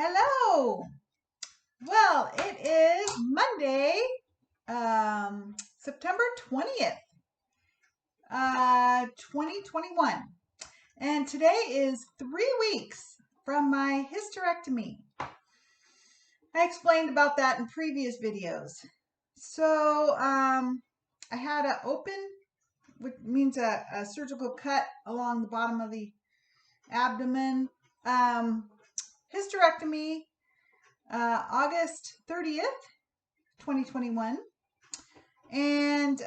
Hello. Well, it is Monday, September 20th, 2021. And today is 3 weeks from my hysterectomy. I explained about that in previous videos. So, I had an open, which means a surgical cut along the bottom of the abdomen. Hysterectomy, August 30th, 2021. And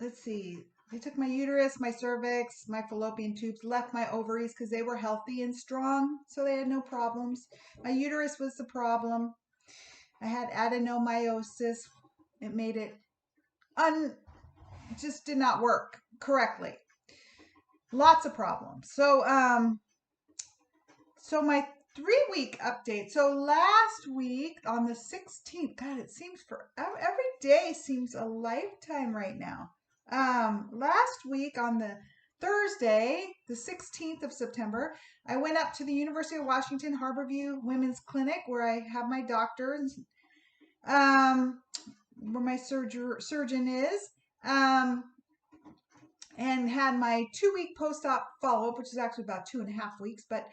let's see, they took my uterus, my cervix, my fallopian tubes, left my ovaries because they were healthy and strong, so they had no problems. My uterus was the problem. I had adenomyosis. It made it just did not work correctly. Lots of problems. So my 3-week update. So last week on the 16th, God, it seems forever. Every day seems a lifetime right now. Last week on the Thursday, the 16th of September, I went up to the University of Washington Harborview Women's Clinic where I have my doctors, where my surgeon is, and had my 2-week post-op follow-up, which is actually about 2.5 weeks, but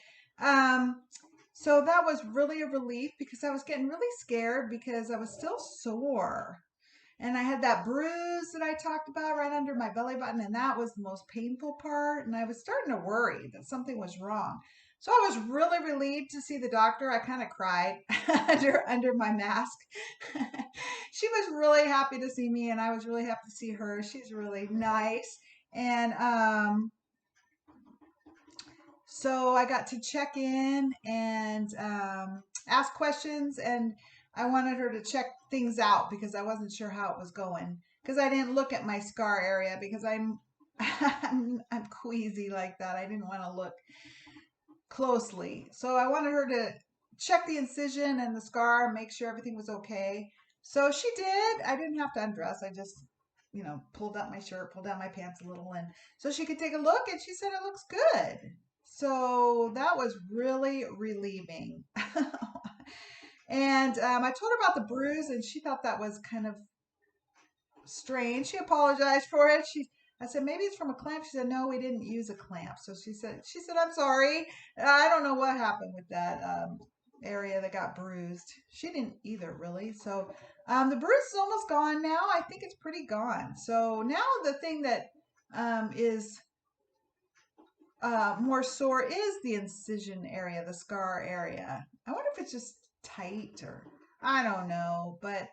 so that was really a relief because I was getting really scared because I was still sore. And I had that bruise that I talked about right under my belly button, and that was the most painful part. And I was starting to worry that something was wrong. So I was really relieved to see the doctor. I kind of cried under my mask. She was really happy to see me, and I was really happy to see her. She's really nice. And so I got to check in and ask questions, and I wanted her to check things out because I wasn't sure how it was going. Because I didn't look at my scar area because I'm queasy like that. I didn't want to look closely. So I wanted her to check the incision and the scar, make sure everything was okay. So she did. I didn't have to undress. I just, pulled up my shirt, pulled down my pants a little, and so she could take a look, and she said it looks good. So that was really relieving. And I told her about the bruise, and she thought that was kind of strange. She apologized for it. I said, maybe it's from a clamp. She said, no, we didn't use a clamp. So she said, I'm sorry. I don't know what happened with that area that got bruised. She didn't either, really. So the bruise is almost gone now. I think it's pretty gone. So now the thing that is more sore is the incision area, the scar area. I wonder if it's just tight or I don't know, but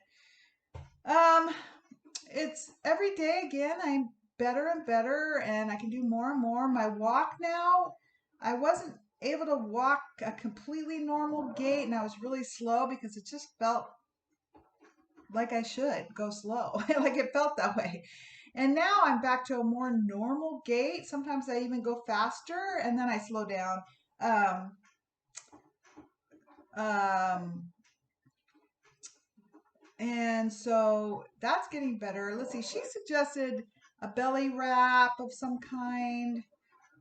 it's every day again. I'm better and better, and I can do more and more. My walk now, I wasn't able to walk a completely normal gait, and I was really slow because it just felt like I should go slow. Like it felt that way. And now I'm back to a more normal gait. Sometimes I even go faster and then I slow down. And so that's getting better. Let's see. She suggested a belly wrap of some kind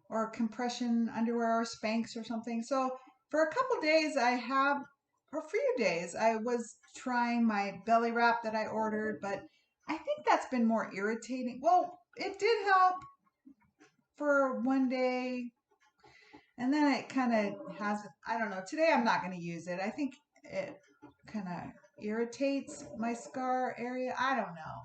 or compression underwear or Spanx or something. So for a couple days or a few days, I was trying my belly wrap that I ordered, but I think that's been more irritating. Well, it did help for one day, and then it kind of hasn't. I don't know. Today I'm not going to use it. I think it kind of irritates my scar area. I don't know.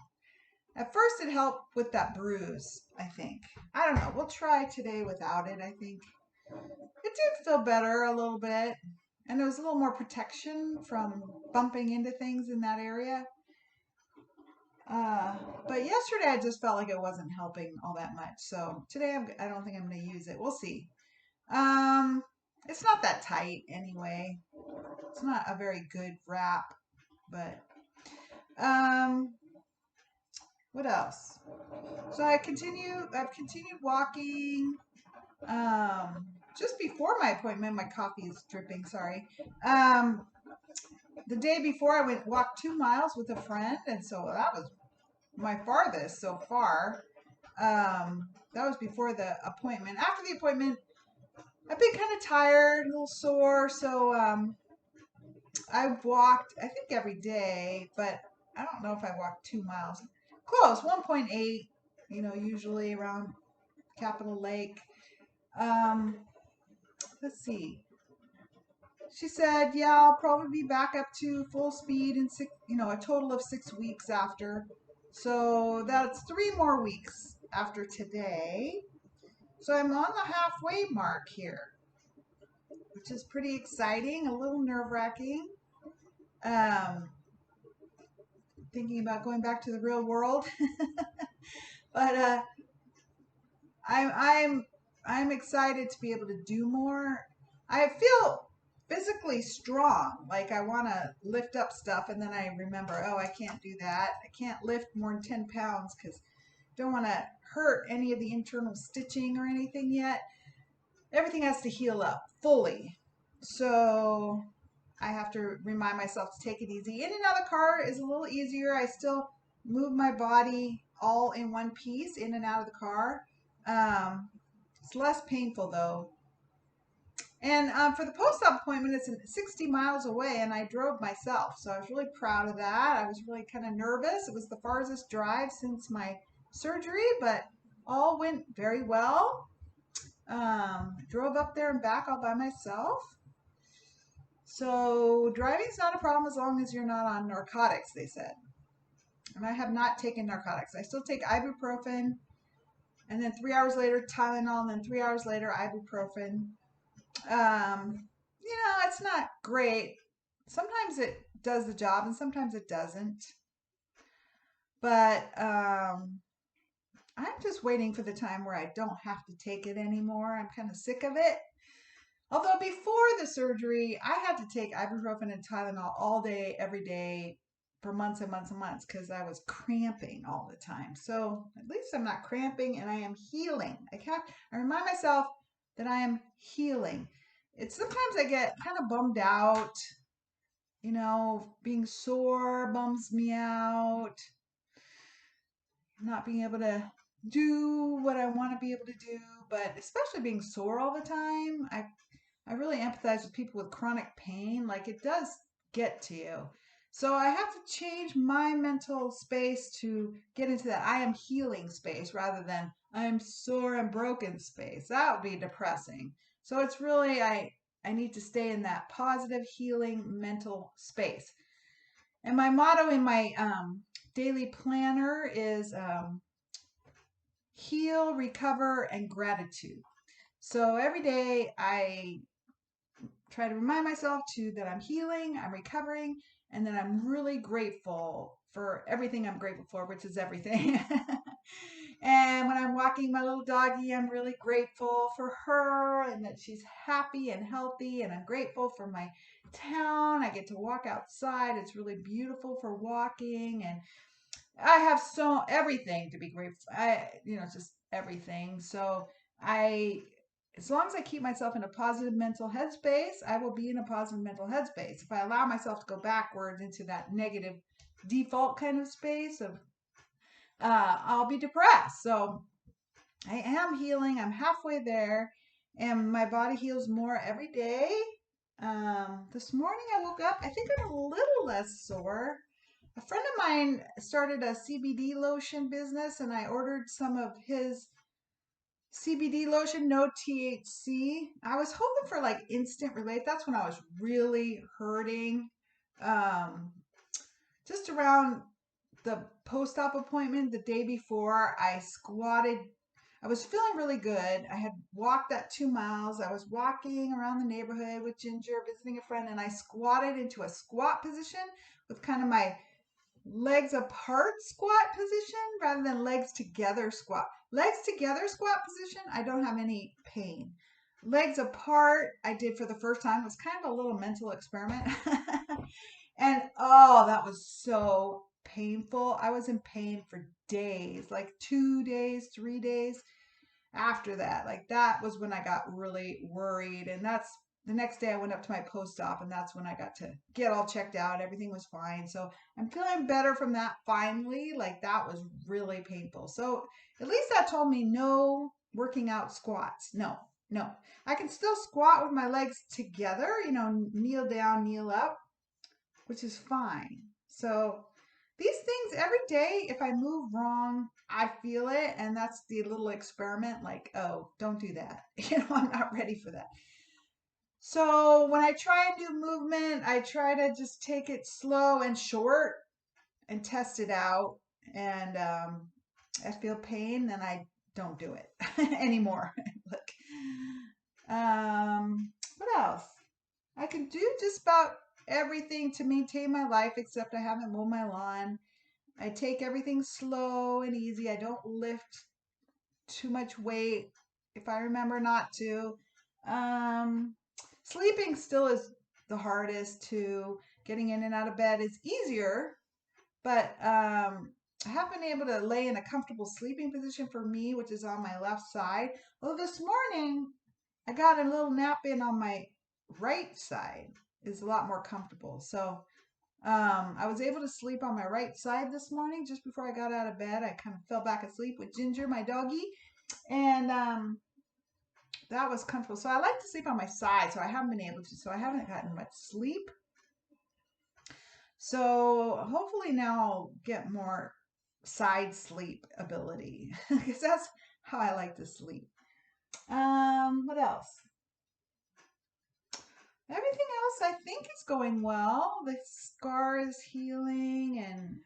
At first it helped with that bruise, I think. I don't know. We'll try today without it, I think. It did feel better a little bit. And there was a little more protection from bumping into things in that area. But yesterday I just felt like it wasn't helping all that much. So today I don't think I'm going to use it. We'll see. It's not that tight anyway. It's not a very good wrap, but what else? So I've continued walking. Just before my appointment, my coffee is dripping, sorry. The day before I walked 2 miles with a friend, and so that was my farthest so far. That was before the appointment. After the appointment, I've been kind of tired, a little sore, so I've walked, I think every day, but I don't know if I walked 2 miles. Close, 1.8, usually around Capitol Lake. Um, let's see. She said, yeah, I'll probably be back up to full speed in a total of 6 weeks after. So that's 3 more weeks after today. So I'm on the halfway mark here, which is pretty exciting, a little nerve-wracking. Um, Thinking about going back to the real world, but I'm excited to be able to do more. I feel physically strong, like I want to lift up stuff, and then I remember, oh, I can't do that. I can't lift more than 10 pounds because I don't want to hurt any of the internal stitching or anything yet. Everything has to heal up fully. So I have to remind myself to take it easy. In and out of the car is a little easier. I still move my body all in one piece in and out of the car. It's less painful though. And for the post-op appointment, it's 60 miles away, and I drove myself. So I was really proud of that. I was really kind of nervous. It was the farthest drive since my surgery, but all went very well. Drove up there and back all by myself. So driving's not a problem as long as you're not on narcotics, they said. And I have not taken narcotics. I still take ibuprofen, and then 3 hours later Tylenol, and then 3 hours later ibuprofen. It's not great. Sometimes it does the job and sometimes it doesn't. But I'm just waiting for the time where I don't have to take it anymore. I'm kind of sick of it. Although before the surgery, I had to take ibuprofen and Tylenol all day, every day for months and months and months because I was cramping all the time. So at least I'm not cramping and I am healing. I remind myself that I am healing. It's sometimes I get kind of bummed out, being sore bums me out, not being able to do what I want to be able to do, but especially being sore all the time. I really empathize with people with chronic pain. Like it does get to you. So I have to change my mental space to get into that I am healing space rather than I'm sore and broken space. That would be depressing. So it's really, I need to stay in that positive healing mental space. And my motto in my daily planner is heal, recover, and gratitude. So every day I try to remind myself that I'm healing, I'm recovering, and that I'm really grateful for everything I'm grateful for, which is everything. And when I'm walking my little doggie, I'm really grateful for her and that she's happy and healthy. And I'm grateful for my town. I get to walk outside. It's really beautiful for walking. And I have everything to be grateful. Just everything. So as long as I keep myself in a positive mental headspace, I will be in a positive mental headspace. If I allow myself to go backwards into that negative default kind of space I'll be depressed. So I am healing. I'm halfway there, and my body heals more every day. This morning I woke up, I think I'm a little less sore. A friend of mine started a CBD lotion business, and I ordered some of his CBD lotion, no THC. I was hoping for like instant relief. That's when I was really hurting. Um, just around the post-op appointment the day before, I squatted. I was feeling really good. I had walked that 2 miles. I was walking around the neighborhood with Ginger, visiting a friend, and I squatted into a squat position with kind of my legs apart squat position rather than legs together squat. Legs together squat position, I don't have any pain. Legs apart, I did for the first time. It was kind of a little mental experiment. And oh, that was so painful. I was in pain for days, like 2 days, 3 days after that. Like that was when I got really worried. And that's the next day I went up to my post-op, and that's when I got to get all checked out. Everything was fine. So I'm feeling better from that finally. Like that was really painful. So at least that told me no working out squats. No. No, I can still squat with my legs together, you know, kneel down, kneel up, which is fine. So these things every day, if I move wrong, I feel it. And that's the little experiment like, oh, don't do that. You know, I'm not ready for that. So when I try a new movement, I try to just take it slow and short and test it out. And I feel pain, then I don't do it anymore. Look, what else? I can do just about everything to maintain my life, except I haven't mowed my lawn. I take everything slow and easy. I don't lift too much weight if I remember not to. Um, Sleeping still is the hardest too. Getting in and out of bed is easier, but I have been able to lay in a comfortable sleeping position for me, which is on my left side. Well, this morning I got a little nap in on my right side. Is a lot more comfortable. So I was able to sleep on my right side this morning just before I got out of bed. I kind of fell back asleep with Ginger, my doggie, and that was comfortable. So I like to sleep on my side, so I haven't been able to. So I haven't gotten much sleep. So hopefully now I'll get more side sleep ability because that's how I like to sleep. What else? Everything else I think is going well. The scar is healing and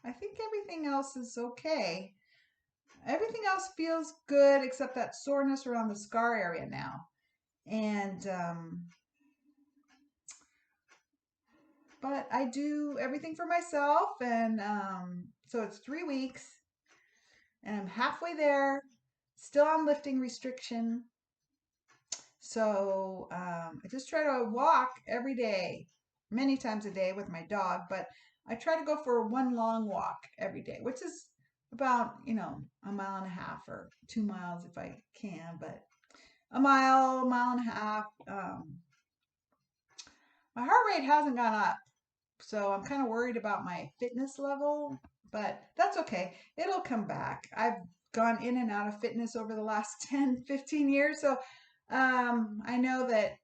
I think everything else is okay. Everything else feels good except that soreness around the scar area now. And but I do everything for myself, and so it's 3 weeks, and I'm halfway there. Still on lifting restriction, so I just try to walk every day, many times a day with my dog. But I try to go for one long walk every day, which is about, you know, a mile and a half or 2 miles if I can, but a mile, mile and a half. My heart rate hasn't gone up, so I'm kind of worried about my fitness level, but that's okay. It'll come back. I've gone in and out of fitness over the last 10, 15 years, so I know that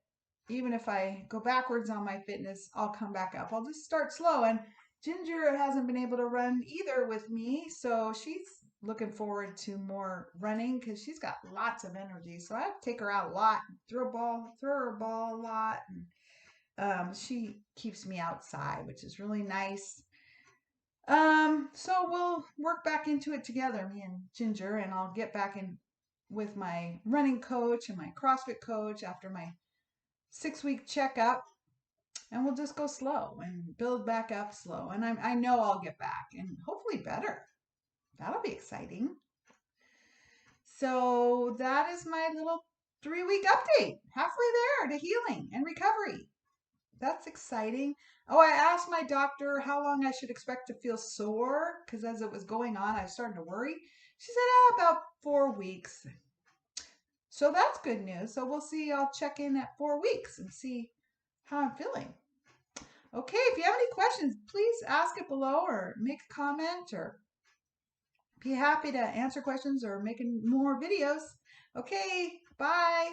even if I go backwards on my fitness, I'll come back up. I'll just start slow. And Ginger hasn't been able to run either with me, so she's looking forward to more running because she's got lots of energy. So I have to take her out a lot, throw her a ball a lot, and she keeps me outside, which is really nice. So we'll work back into it together, me and Ginger, and I'll get back in with my running coach and my CrossFit coach after my 6 week checkup, and we'll just go slow and build back up slow. And I know I'll get back and hopefully better. That'll be exciting. So that is my little 3 week update, halfway there to healing and recovery. That's exciting. Oh, I asked my doctor how long I should expect to feel sore because as it was going on, I was starting to worry. She said, about 4 weeks. So that's good news. So we'll see. I'll check in at 4 weeks and see how I'm feeling. Okay, if you have any questions, please ask it below or make a comment or be happy to answer questions or making more videos. Okay, bye.